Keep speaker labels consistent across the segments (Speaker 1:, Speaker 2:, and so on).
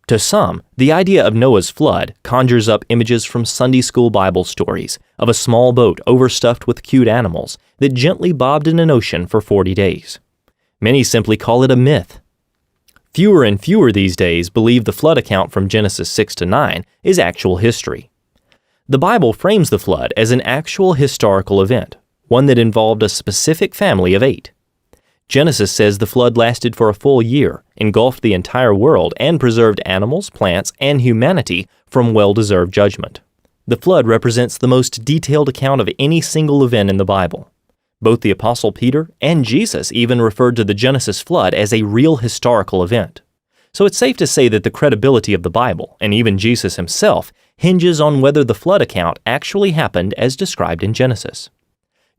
Speaker 1: To some, the idea of Noah's flood conjures up images from Sunday school Bible stories of a small boat overstuffed with cute animals that gently bobbed in an ocean for 40 days. Many simply call it a myth. Fewer and fewer these days believe the flood account from Genesis 6 to 9 is actual history. The Bible frames the flood as an actual historical event, one that involved a specific family of 8. Genesis says the flood lasted for a full year, engulfed the entire world, and preserved animals, plants, and humanity from well-deserved judgment. The flood represents the most detailed account of any single event in the Bible. Both the Apostle Peter and Jesus even referred to the Genesis flood as a real historical event. So it's safe to say that the credibility of the Bible, and even Jesus himself, hinges on whether the flood account actually happened as described in Genesis.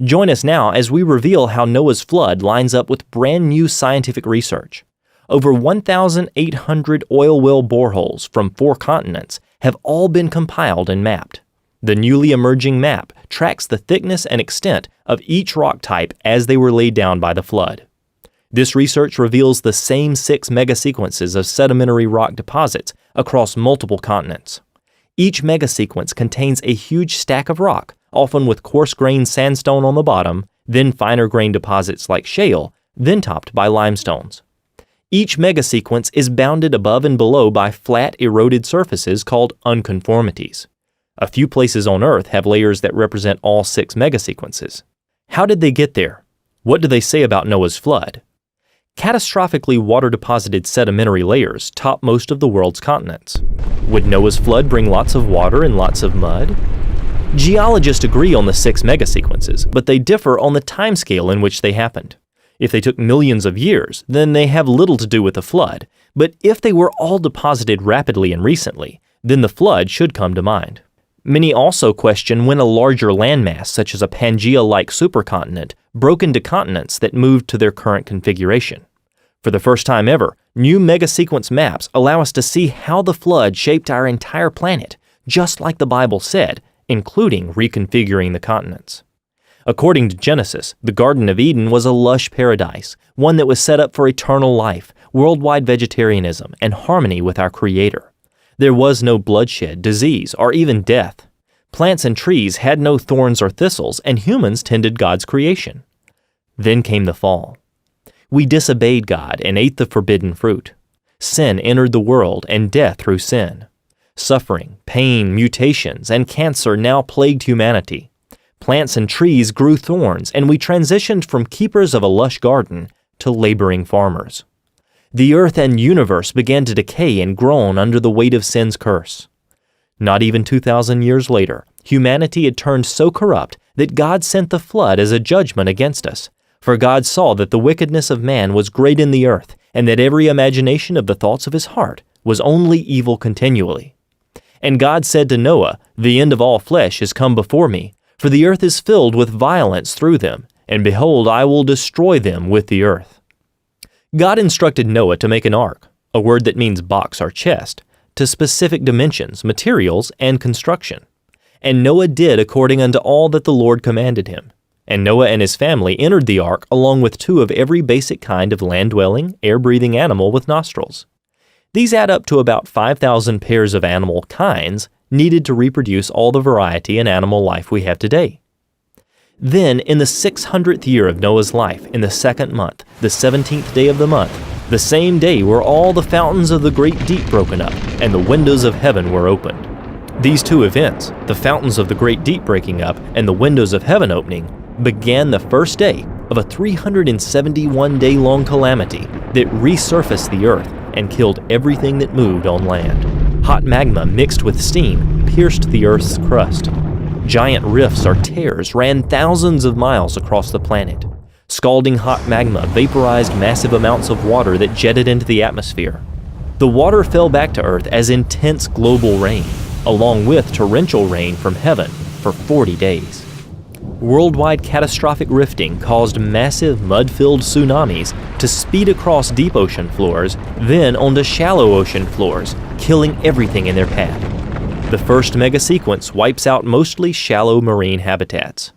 Speaker 1: Join us now as we reveal how Noah's flood lines up with brand new scientific research. Over 1,800 oil well boreholes from 4 continents have all been compiled and mapped. The newly emerging map tracks the thickness and extent of each rock type as they were laid down by the flood. This research reveals the same 6 megasequences of sedimentary rock deposits across multiple continents. Each megasequence contains a huge stack of rock, often with coarse-grained sandstone on the bottom, then finer-grained deposits like shale, then topped by limestones. Each megasequence is bounded above and below by flat, eroded surfaces called unconformities. A few places on Earth have layers that represent all 6 megasequences. How did they get there? What do they say about Noah's flood? Catastrophically water-deposited sedimentary layers top most of the world's continents. Would Noah's flood bring lots of water and lots of mud? Geologists agree on the 6 megasequences, but they differ on the timescale in which they happened. If they took millions of years, then they have little to do with the flood, but if they were all deposited rapidly and recently, then the flood should come to mind. Many also question when a larger landmass, such as a Pangea-like supercontinent, broke into continents that moved to their current configuration. For the first time ever, new megasequence maps allow us to see how the flood shaped our entire planet, just like the Bible said, including reconfiguring the continents. According to Genesis, the Garden of Eden was a lush paradise, one that was set up for eternal life, worldwide vegetarianism, and harmony with our Creator. There was no bloodshed, disease, or even death. Plants and trees had no thorns or thistles, and humans tended God's creation. Then came the fall. We disobeyed God and ate the forbidden fruit. Sin entered the world, and death through sin. Suffering, pain, mutations, and cancer now plagued humanity. Plants and trees grew thorns, and we transitioned from keepers of a lush garden to laboring farmers. The earth and universe began to decay and groan under the weight of sin's curse. Not even 2,000 years later, humanity had turned so corrupt that God sent the flood as a judgment against us. For God saw that the wickedness of man was great in the earth, and that every imagination of the thoughts of his heart was only evil continually. And God said to Noah, "The end of all flesh is come before me, for the earth is filled with violence through them, and behold, I will destroy them with the earth." God instructed Noah to make an ark, a word that means box or chest, to specific dimensions, materials, and construction. And Noah did according unto all that the Lord commanded him. And Noah and his family entered the ark along with 2 of every basic kind of land-dwelling, air-breathing animal with nostrils. These add up to about 5,000 pairs of animal kinds needed to reproduce all the variety in animal life we have today. Then, in the 600th year of Noah's life, in the 2nd month, the 17th day of the month, the same day were all the fountains of the great deep broken up, and the windows of heaven were opened. These 2 events, the fountains of the great deep breaking up and the windows of heaven opening, began the first day of a 371-day-long calamity that resurfaced the earth and killed everything that moved on land. Hot magma mixed with steam pierced the earth's crust. Giant rifts or tears ran thousands of miles across the planet. Scalding hot magma vaporized massive amounts of water that jetted into the atmosphere. The water fell back to Earth as intense global rain, along with torrential rain from heaven for 40 days. Worldwide catastrophic rifting caused massive mud-filled tsunamis to speed across deep ocean floors, then onto shallow ocean floors, killing everything in their path. The first megasequence wipes out mostly shallow marine habitats.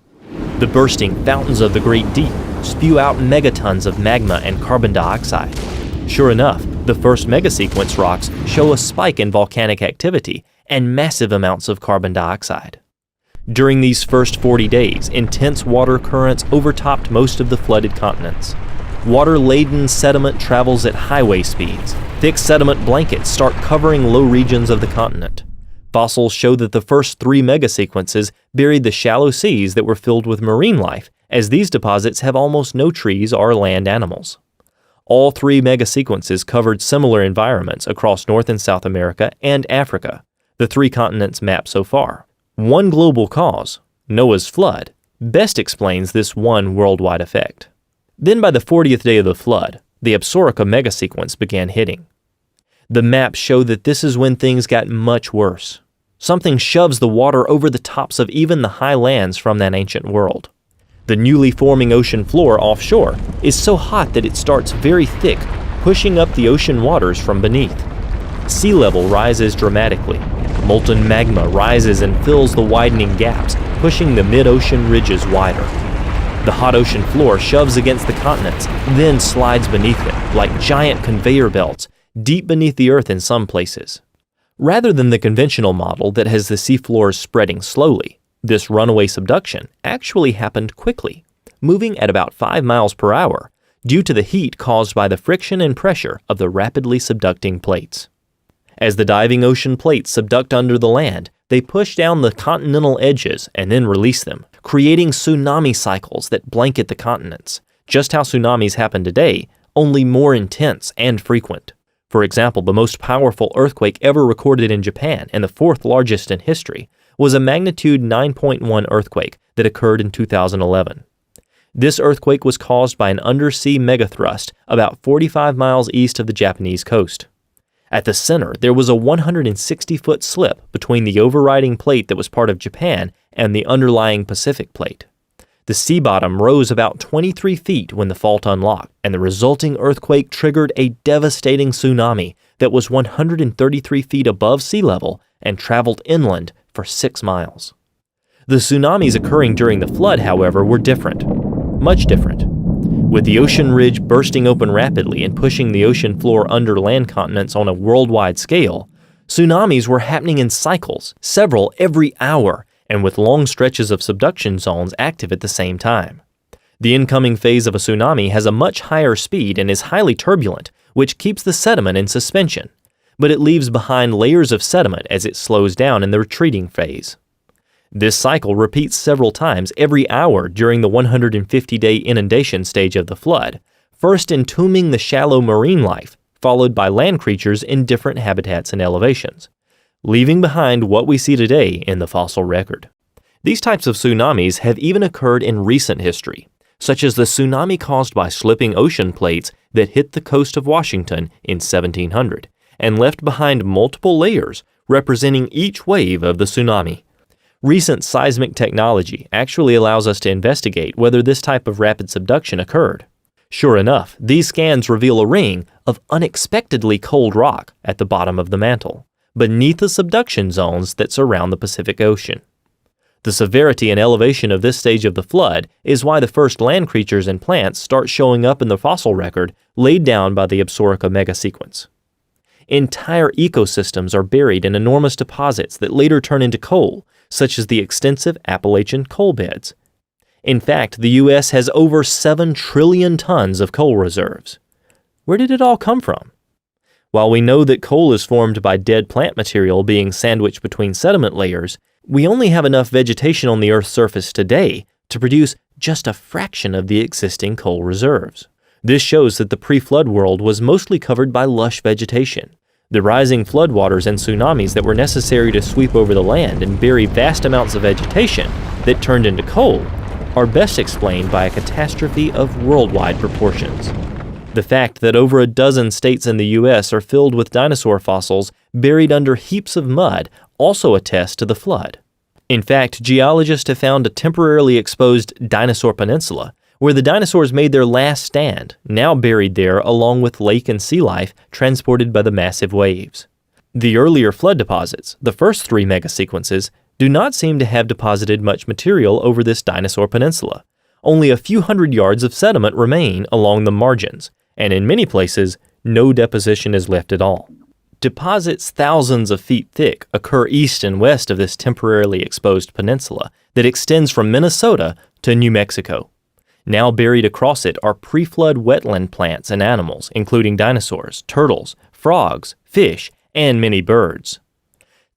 Speaker 1: The bursting fountains of the great deep spew out megatons of magma and carbon dioxide. Sure enough, The first megasequence rocks show a spike in volcanic activity and massive amounts of carbon dioxide. During these first 40 days, intense water currents overtopped most of the flooded continents. Water-laden sediment travels at highway speeds. Thick sediment blankets start covering low regions of the continent. Fossils show that the first 3 megasequences buried the shallow seas that were filled with marine life, as these deposits have almost no trees or land animals. All 3 megasequences covered similar environments across North and South America and Africa, the 3 continents mapped so far. One global cause, Noah's flood, best explains this one worldwide effect. Then by the 40th day of the flood, the Absorica megasequence began hitting. The maps show that this is when things got much worse. Something shoves the water over the tops of even the high lands from that ancient world. The newly forming ocean floor offshore is so hot that it starts very thick, pushing up the ocean waters from beneath. Sea level rises dramatically. Molten magma rises and fills the widening gaps, pushing the mid-ocean ridges wider. The hot ocean floor shoves against the continents, then slides beneath them like giant conveyor belts, deep beneath the earth in some places. Rather than the conventional model that has the seafloors spreading slowly, this runaway subduction actually happened quickly, moving at about 5 miles per hour, due to the heat caused by the friction and pressure of the rapidly subducting plates. As the diving ocean plates subduct under the land, they push down the continental edges and then release them, creating tsunami cycles that blanket the continents, just how tsunamis happen today, only more intense and frequent. For example, the most powerful earthquake ever recorded in Japan, and the 4th largest in history, was a magnitude 9.1 earthquake that occurred in 2011. This earthquake was caused by an undersea megathrust about 45 miles east of the Japanese coast. At the center, there was a 160-foot slip between the overriding plate that was part of Japan and the underlying Pacific plate. The sea bottom rose about 23 feet when the fault unlocked, and the resulting earthquake triggered a devastating tsunami that was 133 feet above sea level and traveled inland for 6 miles. The tsunamis occurring during the flood, however, were different, much different. With the ocean ridge bursting open rapidly and pushing the ocean floor under land continents on a worldwide scale, tsunamis were happening in cycles, several every hour, and with long stretches of subduction zones active at the same time. The incoming phase of a tsunami has a much higher speed and is highly turbulent, which keeps the sediment in suspension, but it leaves behind layers of sediment as it slows down in the retreating phase. This cycle repeats several times every hour during the 150-day inundation stage of the flood, first entombing the shallow marine life, followed by land creatures in different habitats and elevations, leaving behind what we see today in the fossil record. These types of tsunamis have even occurred in recent history, such as the tsunami caused by slipping ocean plates that hit the coast of Washington in 1700 and left behind multiple layers representing each wave of the tsunami. Recent seismic technology actually allows us to investigate whether this type of rapid subduction occurred. Sure enough, these scans reveal a ring of unexpectedly cold rock at the bottom of the mantle, beneath the subduction zones that surround the Pacific Ocean. The severity and elevation of this stage of the flood is why the first land creatures and plants start showing up in the fossil record laid down by the Absorica megasequence. Entire ecosystems are buried in enormous deposits that later turn into coal, such as the extensive Appalachian coal beds. In fact, the U.S. has over 7 trillion tons of coal reserves. Where did it all come from? While we know that coal is formed by dead plant material being sandwiched between sediment layers, we only have enough vegetation on the Earth's surface today to produce just a fraction of the existing coal reserves. This shows that the pre-flood world was mostly covered by lush vegetation. The rising floodwaters and tsunamis that were necessary to sweep over the land and bury vast amounts of vegetation that turned into coal are best explained by a catastrophe of worldwide proportions. The fact that over a dozen states in the U.S. are filled with dinosaur fossils buried under heaps of mud also attests to the flood. In fact, geologists have found a temporarily exposed dinosaur peninsula where the dinosaurs made their last stand, now buried there along with lake and sea life transported by the massive waves. The earlier flood deposits, the first 3 megasequences, do not seem to have deposited much material over this dinosaur peninsula. Only a few hundred yards of sediment remain along the margins, and in many places, no deposition is left at all. Deposits thousands of feet thick occur east and west of this temporarily exposed peninsula that extends from Minnesota to New Mexico. Now buried across it are pre-flood wetland plants and animals, including dinosaurs, turtles, frogs, fish, and many birds.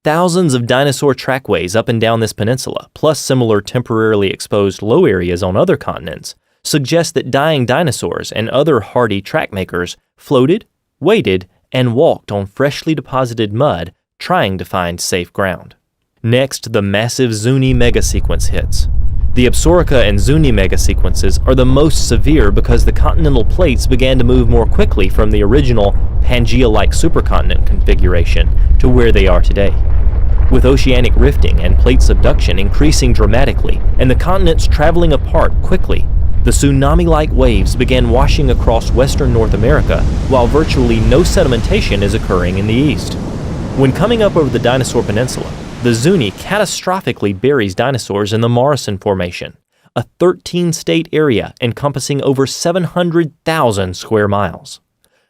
Speaker 1: Thousands of dinosaur trackways up and down this peninsula, plus similar temporarily exposed low areas on other continents, suggest that dying dinosaurs and other hardy track makers floated, waded, and walked on freshly deposited mud, trying to find safe ground. Next, the massive Zuni megasequence hits. The Absaroka and Zuni megasequences are the most severe because the continental plates began to move more quickly from the original Pangea-like supercontinent configuration to where they are today. With oceanic rifting and plate subduction increasing dramatically and the continents traveling apart quickly, the tsunami-like waves began washing across western North America while virtually no sedimentation is occurring in the east. When coming up over the Dinosaur Peninsula, the Zuni catastrophically buries dinosaurs in the Morrison Formation, a 13-state area encompassing over 700,000 square miles.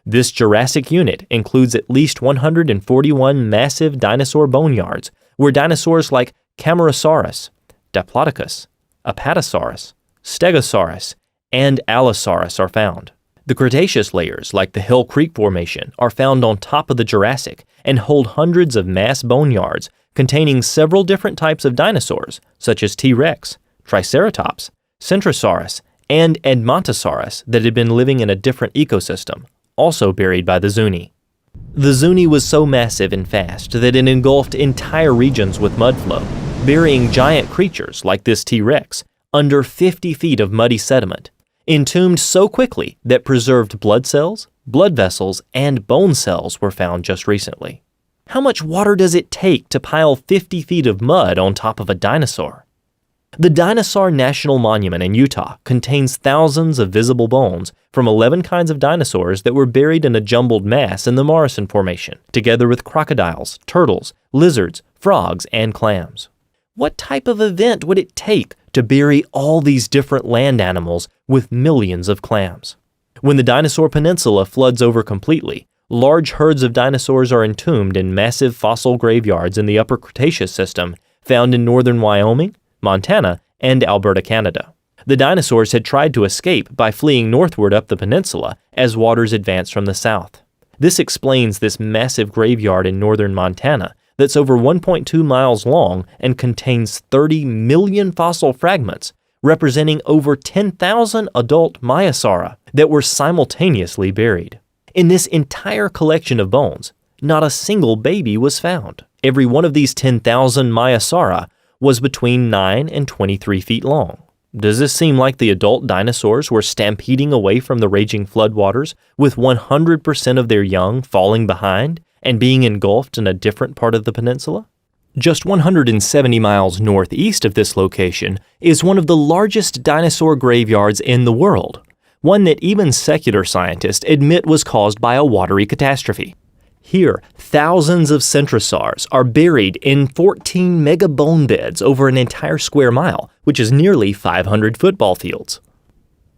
Speaker 1: This Jurassic unit includes at least 141 massive dinosaur boneyards where dinosaurs like Camarasaurus, Diplodocus, Apatosaurus, Stegosaurus, and Allosaurus are found. The Cretaceous layers, like the Hill Creek Formation, are found on top of the Jurassic and hold hundreds of mass boneyards containing several different types of dinosaurs, such as T-Rex, Triceratops, Centrosaurus, and Edmontosaurus that had been living in a different ecosystem, also buried by the Zuni. The Zuni was so massive and fast that it engulfed entire regions with mud flow, burying giant creatures like this T-Rex under 50 feet of muddy sediment, entombed so quickly that preserved blood cells, blood vessels, and bone cells were found just recently. How much water does it take to pile 50 feet of mud on top of a dinosaur? The Dinosaur National Monument in Utah contains thousands of visible bones from 11 kinds of dinosaurs that were buried in a jumbled mass in the Morrison Formation, together with crocodiles, turtles, lizards, frogs, and clams. What type of event would it take to bury all these different land animals with millions of clams? When the Dinosaur Peninsula floods over completely, large herds of dinosaurs are entombed in massive fossil graveyards in the Upper Cretaceous system found in northern Wyoming, Montana, and Alberta, Canada. The dinosaurs had tried to escape by fleeing northward up the peninsula as waters advanced from the south. This explains this massive graveyard in northern Montana that's over 1.2 miles long and contains 30 million fossil fragments, representing over 10,000 adult Maiasaura that were simultaneously buried. In this entire collection of bones, not a single baby was found. Every one of these 10,000 Maiasaura was between 9 and 23 feet long. Does this seem like the adult dinosaurs were stampeding away from the raging floodwaters, with 100% of their young falling behind and being engulfed in a different part of the peninsula? Just 170 miles northeast of this location is one of the largest dinosaur graveyards in the world, one that even secular scientists admit was caused by a watery catastrophe. Here, thousands of centrosaurs are buried in 14 mega bone beds over an entire square mile, which is nearly 500 football fields.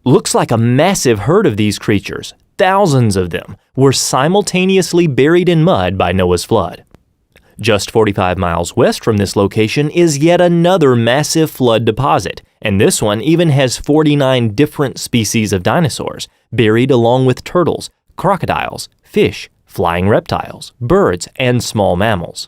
Speaker 1: Looks like a massive herd of these creatures, thousands of them, were simultaneously buried in mud by Noah's flood. Just 45 miles west from this location is yet another massive flood deposit, and this one even has 49 different species of dinosaurs buried along with turtles, crocodiles, fish, flying reptiles, birds, and small mammals.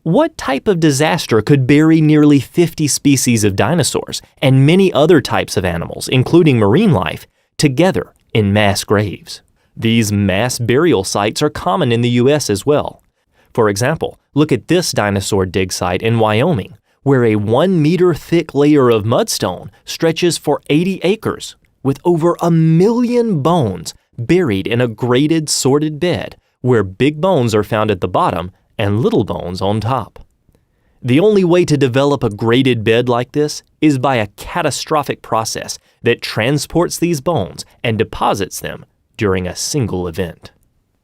Speaker 1: What type of disaster could bury nearly 50 species of dinosaurs and many other types of animals, including marine life, together in mass graves? These mass burial sites are common in the U.S. as well. For example, look at this dinosaur dig site in Wyoming, where a 1-meter thick layer of mudstone stretches for 80 acres, with over 1 million bones buried in a graded, sorted bed, where big bones are found at the bottom and little bones on top. The only way to develop a graded bed like this is by a catastrophic process that transports these bones and deposits them during a single event.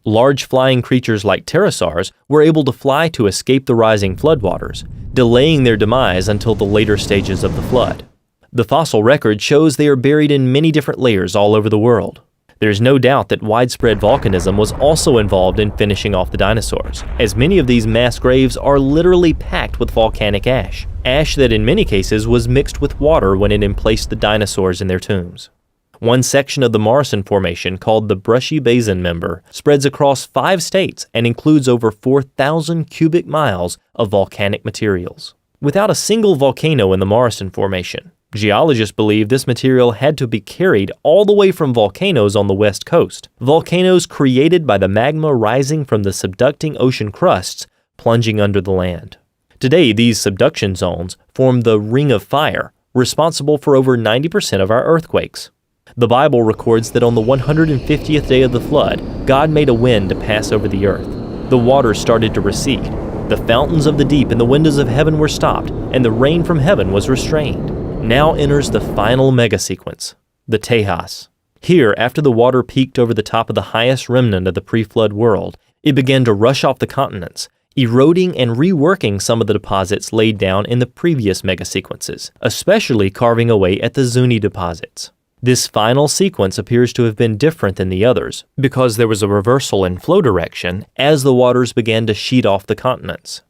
Speaker 1: Large flying creatures like pterosaurs were able to fly to escape the rising floodwaters, delaying their demise until the later stages of the flood. The fossil record shows they are buried in many different layers all over the world. There's no doubt that widespread volcanism was also involved in finishing off the dinosaurs, as many of these mass graves are literally packed with volcanic ash, ash that in many cases was mixed with water when it emplaced the dinosaurs in their tombs. One section of the Morrison Formation, called the Brushy Basin Member, spreads across 5 states and includes over 4,000 cubic miles of volcanic materials. Without a single volcano in the Morrison Formation, geologists believe this material had to be carried all the way from volcanoes on the west coast, volcanoes created by the magma rising from the subducting ocean crusts plunging under the land. Today, these subduction zones form the Ring of Fire, responsible for over 90% of our earthquakes. The Bible records that on the 150th day of the flood, God made a wind to pass over the earth. The waters started to recede. The fountains of the deep and the windows of heaven were stopped, and the rain from heaven was restrained. Now enters the final mega-sequence, the Tejas. Here, after the water peaked over the top of the highest remnant of the pre-flood world, it began to rush off the continents, eroding and reworking some of the deposits laid down in the previous mega-sequences, especially carving away at the Zuni deposits. This final sequence appears to have been different than the others because there was a reversal in flow direction as the waters began to sheet off the continents.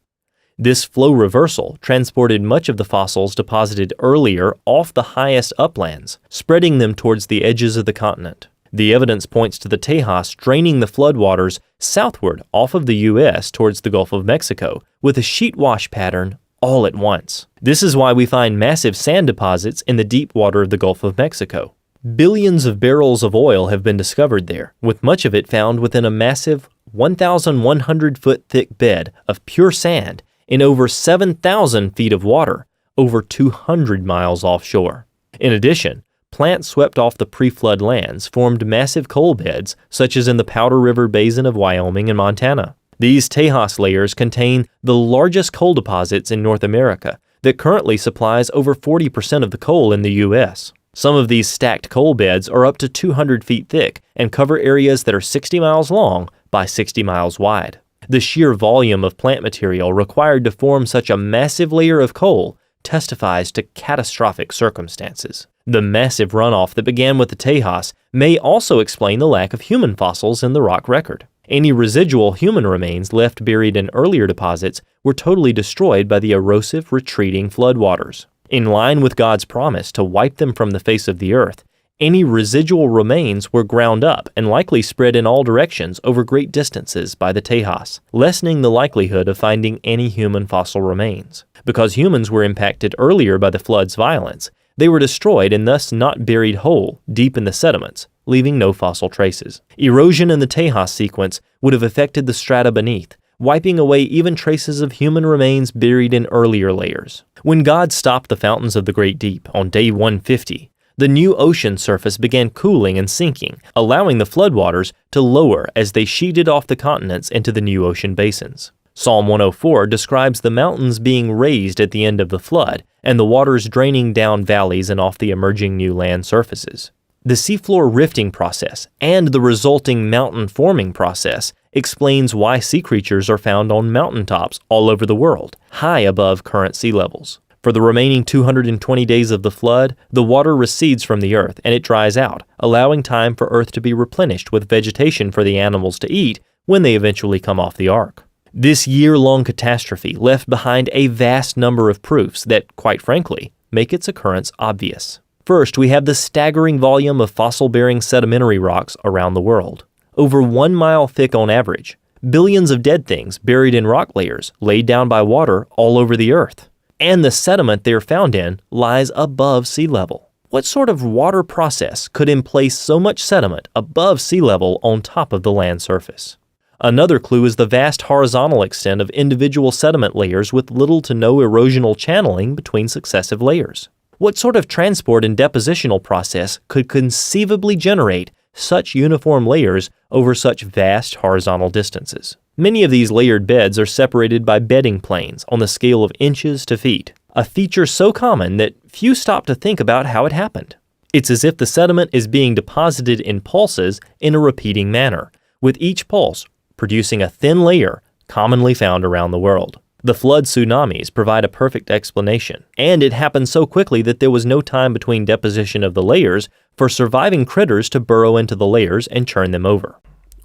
Speaker 1: This flow reversal transported much of the fossils deposited earlier off the highest uplands, spreading them towards the edges of the continent. The evidence points to the Tejas draining the floodwaters southward off of the U.S. towards the Gulf of Mexico with a sheet wash pattern all at once. This is why we find massive sand deposits in the deep water of the Gulf of Mexico. Billions of barrels of oil have been discovered there, with much of it found within a massive 1,100-foot thick bed of pure sand in over 7,000 feet of water, over 200 miles offshore. In addition, plants swept off the pre-flood lands formed massive coal beds, such as in the Powder River Basin of Wyoming and Montana. These Tejas layers contain the largest coal deposits in North America that currently supplies over 40% of the coal in the U.S. Some of these stacked coal beds are up to 200 feet thick and cover areas that are 60 miles long by 60 miles wide. The sheer volume of plant material required to form such a massive layer of coal testifies to catastrophic circumstances. The massive runoff that began with the Tejas may also explain the lack of human fossils in the rock record. Any residual human remains left buried in earlier deposits were totally destroyed by the erosive, retreating floodwaters. In line with God's promise to wipe them from the face of the earth, any residual remains were ground up and likely spread in all directions over great distances by the Tejas, lessening the likelihood of finding any human fossil remains. Because humans were impacted earlier by the flood's violence, they were destroyed and thus not buried whole deep in the sediments, leaving no fossil traces. Erosion in the Tejas sequence would have affected the strata beneath, wiping away even traces of human remains buried in earlier layers. When God stopped the fountains of the Great Deep on day 150, the new ocean surface began cooling and sinking, allowing the floodwaters to lower as they sheeted off the continents into the new ocean basins. Psalm 104 describes the mountains being raised at the end of the flood and the waters draining down valleys and off the emerging new land surfaces. The seafloor rifting process and the resulting mountain forming process explains why sea creatures are found on mountaintops all over the world, high above current sea levels. For the remaining 220 days of the flood, the water recedes from the earth and it dries out, allowing time for earth to be replenished with vegetation for the animals to eat when they eventually come off the ark. This year-long catastrophe left behind a vast number of proofs that, quite frankly, make its occurrence obvious. First, we have the staggering volume of fossil-bearing sedimentary rocks around the world. Over 1 mile thick on average, billions of dead things buried in rock layers laid down by water all over the earth. And the sediment they are found in lies above sea level. What sort of water process could emplace so much sediment above sea level on top of the land surface? Another clue is the vast horizontal extent of individual sediment layers with little to no erosional channeling between successive layers. What sort of transport and depositional process could conceivably generate such uniform layers over such vast horizontal distances? Many of these layered beds are separated by bedding planes on the scale of inches to feet, a feature so common that few stop to think about how it happened. It's as if the sediment is being deposited in pulses in a repeating manner, with each pulse producing a thin layer commonly found around the world. The flood tsunamis provide a perfect explanation, and it happened so quickly that there was no time between deposition of the layers for surviving critters to burrow into the layers and churn them over.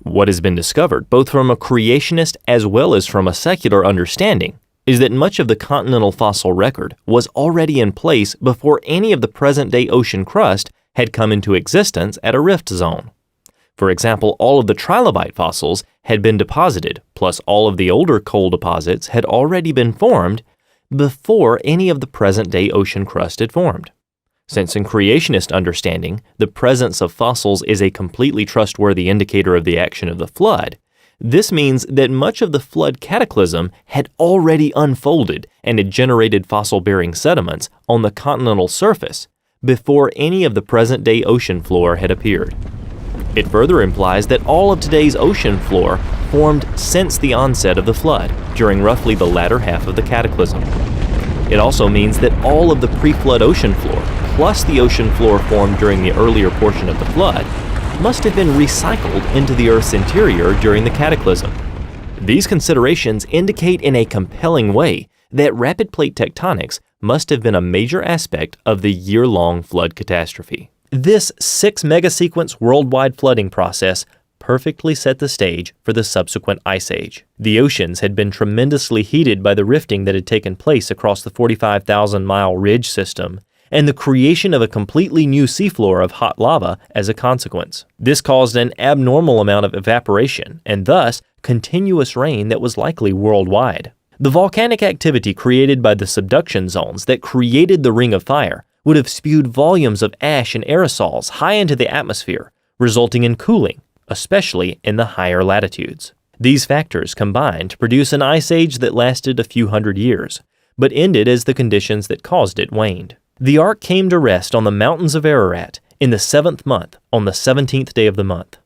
Speaker 1: What has been discovered, both from a creationist as well as from a secular understanding, is that much of the continental fossil record was already in place before any of the present-day ocean crust had come into existence at a rift zone. For example, all of the trilobite fossils had been deposited, plus all of the older coal deposits had already been formed before any of the present-day ocean crust had formed. Since in creationist understanding, the presence of fossils is a completely trustworthy indicator of the action of the flood, this means that much of the flood cataclysm had already unfolded and had generated fossil-bearing sediments on the continental surface before any of the present-day ocean floor had appeared. It further implies that all of today's ocean floor formed since the onset of the flood, during roughly the latter half of the cataclysm. It also means that all of the pre-flood ocean floor, plus the ocean floor formed during the earlier portion of the flood, must have been recycled into the Earth's interior during the cataclysm. These considerations indicate in a compelling way that rapid plate tectonics must have been a major aspect of the year-long flood catastrophe. This 6-megasequence worldwide flooding process perfectly set the stage for the subsequent ice age. The oceans had been tremendously heated by the rifting that had taken place across the 45,000-mile ridge system, and the creation of a completely new seafloor of hot lava as a consequence. This caused an abnormal amount of evaporation, and thus continuous rain that was likely worldwide. The volcanic activity created by the subduction zones that created the Ring of Fire would have spewed volumes of ash and aerosols high into the atmosphere, resulting in cooling, especially in the higher latitudes. These factors combined to produce an ice age that lasted a few hundred years, but ended as the conditions that caused it waned. The ark came to rest on the mountains of Ararat in the 7th month, on the 17th day of the month.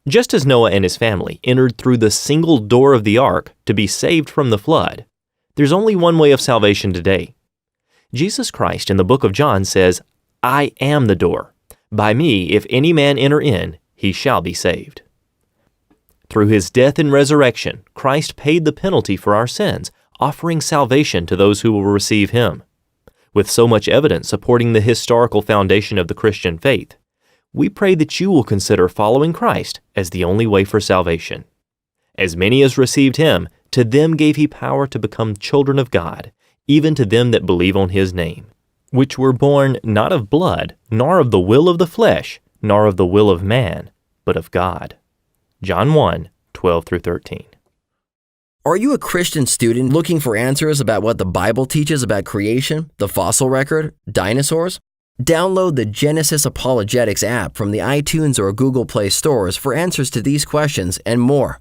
Speaker 1: Just as Noah and his family entered through the single door of the ark to be saved from the flood, there's only one way of salvation today. Jesus Christ in the book of John says, "I am the door. By me, if any man enter in, he shall be saved." Through his death and resurrection, Christ paid the penalty for our sins, offering salvation to those who will receive him. With so much evidence supporting the historical foundation of the Christian faith, we pray that you will consider following Christ as the only way for salvation. As many as received him, to them gave he power to become children of God, even to them that believe on his name, which were born not of blood, nor of the will of the flesh, nor of the will of man, but of God. John 1:12-13.
Speaker 2: Are you a Christian student looking for answers about what the Bible teaches about creation, the fossil record, dinosaurs? Download the Genesis Apologetics app from the iTunes or Google Play stores for answers to these questions and more.